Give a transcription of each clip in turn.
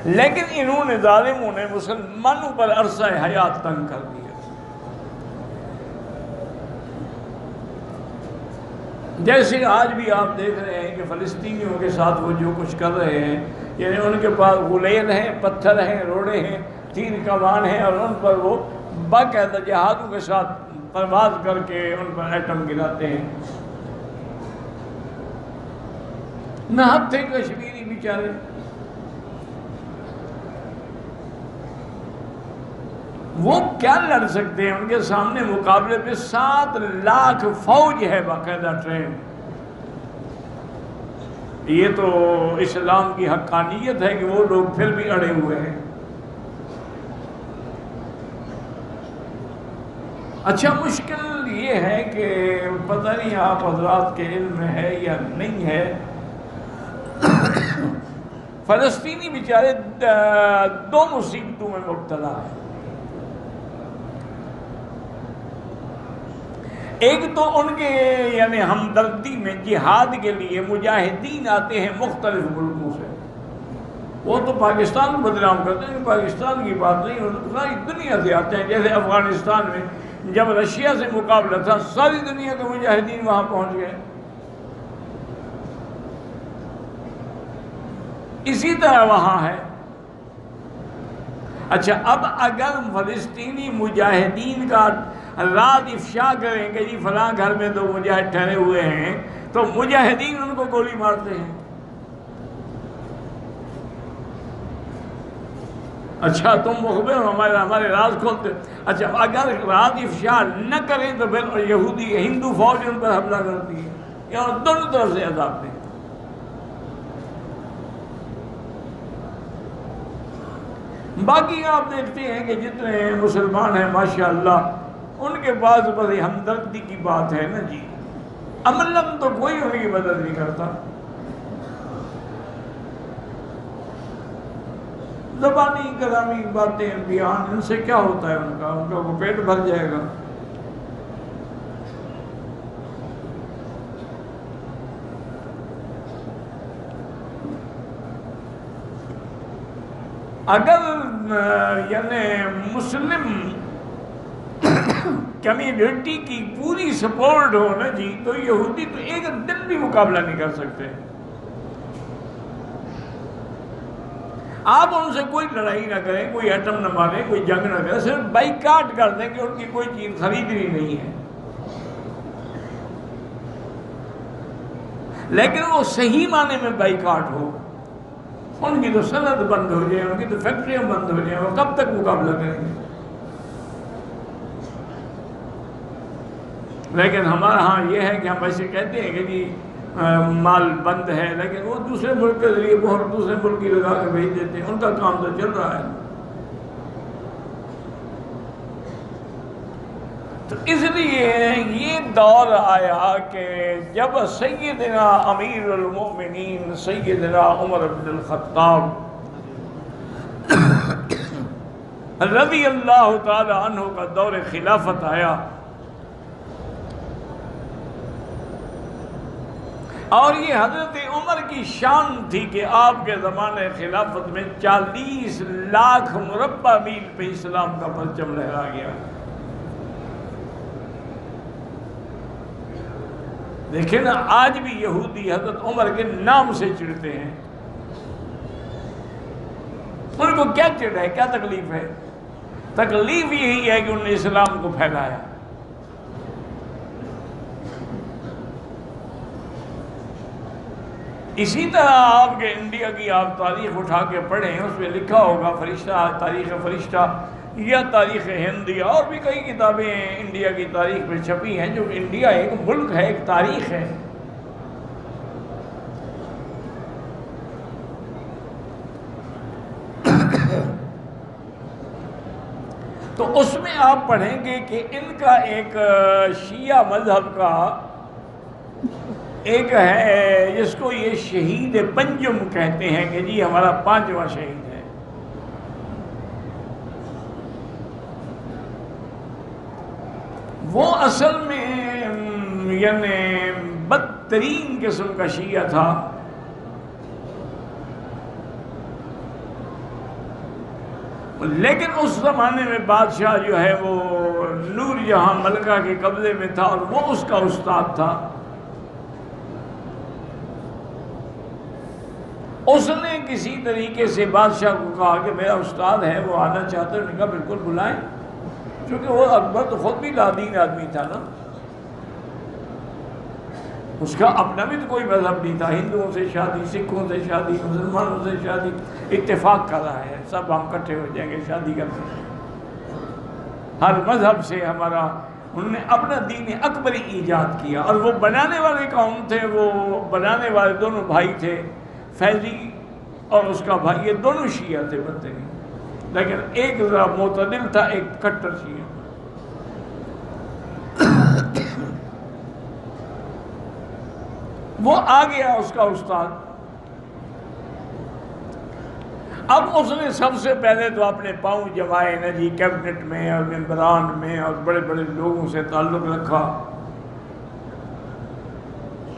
لیکن انہوں نے ظالموں نے مسلمانوں پر عرصہ حیات تنگ کر دیا۔ جیسے آج بھی آپ دیکھ رہے ہیں کہ فلسطینیوں کے ساتھ وہ جو کچھ کر رہے ہیں، یعنی ان کے پاس غلیل ہیں، پتھر ہیں، روڑے ہیں، تیر کمان ہیں، اور ان پر وہ باقاعدہ جہادوں کے ساتھ پرواز کر کے ان پر ایٹم گراتے ہیں۔ نہب تھے کشمیری بیچارے، وہ کیا لڑ سکتے ہیں؟ ان کے سامنے مقابلے پہ 7 لاکھ فوج ہے باقاعدہ ٹرین۔ یہ تو اسلام کی حقانیت ہے کہ وہ لوگ پھر بھی اڑے ہوئے ہیں۔ اچھا، مشکل یہ ہے کہ پتہ نہیں آپ حضرات کے علم میں ہے یا نہیں ہے، فلسطینی بیچارے 2 مصیبتوں میں مبتلا ہیں۔ ایک تو ان کے یعنی ہمدردی میں جہاد کے لیے مجاہدین آتے ہیں مختلف ملکوں سے، وہ تو پاکستان کو بدنام کرتے ہیں، پاکستان کی بات نہیں، ساری دنیا سے آتے ہیں۔ جیسے افغانستان میں جب رشیا سے مقابلہ تھا، ساری دنیا کے مجاہدین وہاں پہنچ گئے۔ اسی طرح وہاں ہے۔ اچھا، اب اگر فلسطینی مجاہدین کا راز افشا کریں کہ جی فلاں گھر میں 2 مجاہد ٹھہرے ہوئے ہیں، تو مجاہدین ان کو گولی مارتے ہیں۔ اچھا، تم مخبر ہو، ہمارے راز کھولتے۔ اچھا، اگر راز افشا نہ کریں تو پھر یہودی ہندو فوج ان پر حملہ کرتی ہے، یا دونوں طرف سے عذاب دیں۔ باقی آپ دیکھتے ہیں کہ جتنے مسلمان ہیں ماشاءاللہ، ان کے پاس بس ہمدردی کی بات ہے نا جی، عملاً تو کوئی ان کی مدد نہیں کرتا۔ زبانی کلامی باتیں بیان، ان سے کیا ہوتا ہے؟ ان کا وہ پیٹ بھر جائے گا۔ اگر یعنی مسلم کمیونٹی کی پوری سپورٹ ہو نا جی، تو یہودی تو ایک دن بھی مقابلہ نہیں کر سکتے۔ آپ ان سے کوئی لڑائی نہ کریں، کوئی ایٹم نہ ماریں، کوئی جنگ نہ کریں، صرف بائیکاٹ کر دیں کہ ان کی کوئی چیز خریدنی نہیں ہے۔ لیکن وہ صحیح معنی میں بائیکاٹ ہو، ان کی تو صنعت بند ہو جائے، ان کی تو فیکٹریاں بند ہو جائیں، وہ کب تک مقابلہ کریں گے؟ لیکن ہمارے ہاں یہ ہے کہ ہم ایسے کہتے ہیں کہ جی مال بند ہے، لیکن وہ دوسرے ملک کے ذریعے وہ دوسرے ملک کی لگا کے بھیج دیتے ہیں، ان کا کام تو چل رہا ہے۔ تو اس لیے یہ دور آیا کہ جب سیدنا امیر المؤمنین سیدنا عمر بن الخطاب رضی اللہ تعالی عنہ کا دور خلافت آیا، اور یہ حضرت عمر کی شان تھی کہ آپ کے زمانے خلافت میں 40 لاکھ مربع میل پہ اسلام کا پرچم لہرا گیا۔ دیکھیں نا، آج بھی یہودی حضرت عمر کے نام سے چڑھتے ہیں۔ ان کو کیا چڑھ ہے، کیا تکلیف ہے؟ تکلیف یہی ہے کہ انہوں نے اسلام کو پھیلایا۔ اسی طرح آپ کے انڈیا کی آپ تاریخ اٹھا کے پڑھیں، اس میں لکھا ہوگا فرشتہ، تاریخ فرشتہ یا تاریخ ہند یا اور بھی کئی کتابیں انڈیا کی تاریخ میں چھپی ہیں، جو کہ انڈیا ایک ملک ہے، ایک تاریخ ہے۔ تو اس میں آپ پڑھیں گے کہ ان کا ایک شیعہ مذہب کا ایک ہے جس کو یہ شہید پنجم کہتے ہیں کہ جی ہمارا 5واں شہید ہے۔ وہ اصل میں یعنی بدترین قسم کا شیعہ تھا، لیکن اس زمانے میں بادشاہ جو ہے وہ نور جہاں ملکہ کے قبضے میں تھا اور وہ اس کا استاد تھا. اس نے کسی طریقے سے بادشاہ کو کہا کہ میرا استاد ہے وہ آنا چاہتا ہے. انہوں نے کہا بالکل بلائیں، کیونکہ وہ اکبر تو خود بھی لادین آدمی تھا نا، اس کا اپنا بھی تو کوئی مذہب نہیں تھا. ہندوؤں سے شادی، سکھوں سے شادی، مسلمانوں سے شادی، اتفاق کر رہا ہے سب ہم اکٹھے ہو جائیں گے شادی کرتے ہیں. ہر مذہب سے ہمارا، انہوں نے اپنا دین اکبری ایجاد کیا. اور وہ بنانے والے کون تھے؟ وہ بنانے والے دونوں بھائی تھے، فیضی اور اس کا بھائی. یہ دونوں شیعہ تھے بنتے ہی، لیکن ایک ذرا معتدل تھا، ایک کٹر شیعہ. وہ آ گیا اس کا استاد. اب اس نے سب سے پہلے تو اپنے پاؤں جمائے نا جی، کیبنٹ میں اور ممبران میں اور بڑے بڑے لوگوں سے تعلق رکھا.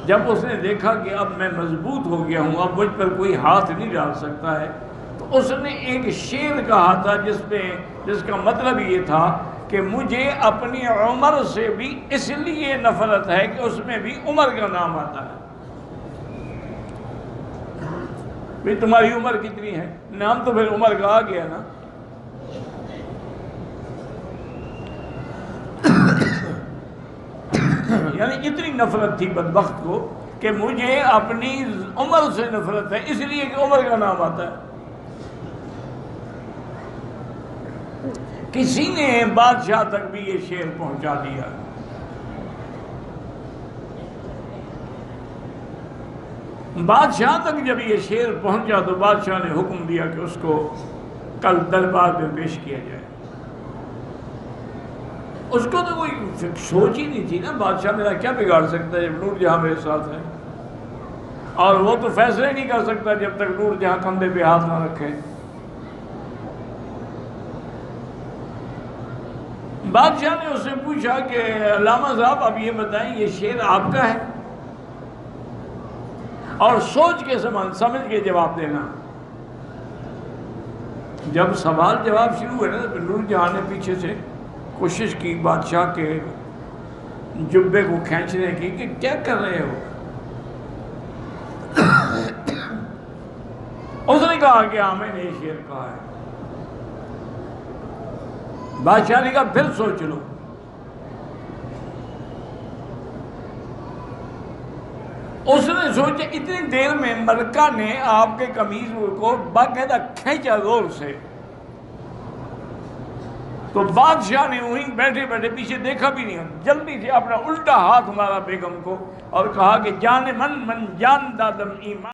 جب اس نے دیکھا کہ اب میں مضبوط ہو گیا ہوں، اب مجھ پر کوئی ہاتھ نہیں ڈال سکتا ہے، تو اس نے ایک شعر کہا تھا جس کا مطلب یہ تھا کہ مجھے اپنی عمر سے بھی اس لیے نفرت ہے کہ اس میں بھی عمر کا نام آتا ہے. بھئی تمہاری عمر کتنی ہے؟ نام تو پھر عمر کا آ گیا نا. یعنی اتنی نفرت تھی بدبخت کو کہ مجھے اپنی عمر سے نفرت ہے اس لیے کہ عمر کا نام آتا ہے. کسی نے بادشاہ تک بھی یہ شعر پہنچا دیا. بادشاہ تک جب یہ شعر پہنچا تو بادشاہ نے حکم دیا کہ اس کو کل دربار میں پیش کیا جائے. اس کو تو کوئی سوچ ہی نہیں تھی نا، بادشاہ میرا کیا بگاڑ سکتا ہے جب نور جہاں میرے ساتھ ہے، اور وہ تو فیصلے نہیں کر سکتا جب تک نور جہاں کندھے پہ ہاتھ نہ رکھے. بادشاہ نے اس سے پوچھا کہ علامہ صاحب اب یہ بتائیں یہ شعر آپ کا ہے؟ اور سوچ کے سمجھ کے جواب دینا. جب سوال جواب شروع ہوئے نا تو نور جہاں نے پیچھے سے کوشش کی بادشاہ کے جبے کو کھینچنے کی کہ کیا کر رہے ہو. اس نے کہا کہ ہاں میں نے یہ شعر کہا ہے. بادشاہ نے کہا پھر سوچ لو. اس نے سوچا. اتنی دیر میں ملکہ نے آپ کے قمیض کو باقاعدہ کھینچا زور سے. تو بادشاہ نے وہیں بیٹھے بیٹھے پیچھے دیکھا بھی نہیں، جلدی سے اپنا الٹا ہاتھ مارا بیگم کو اور کہا کہ جان من جان دادم ایمان.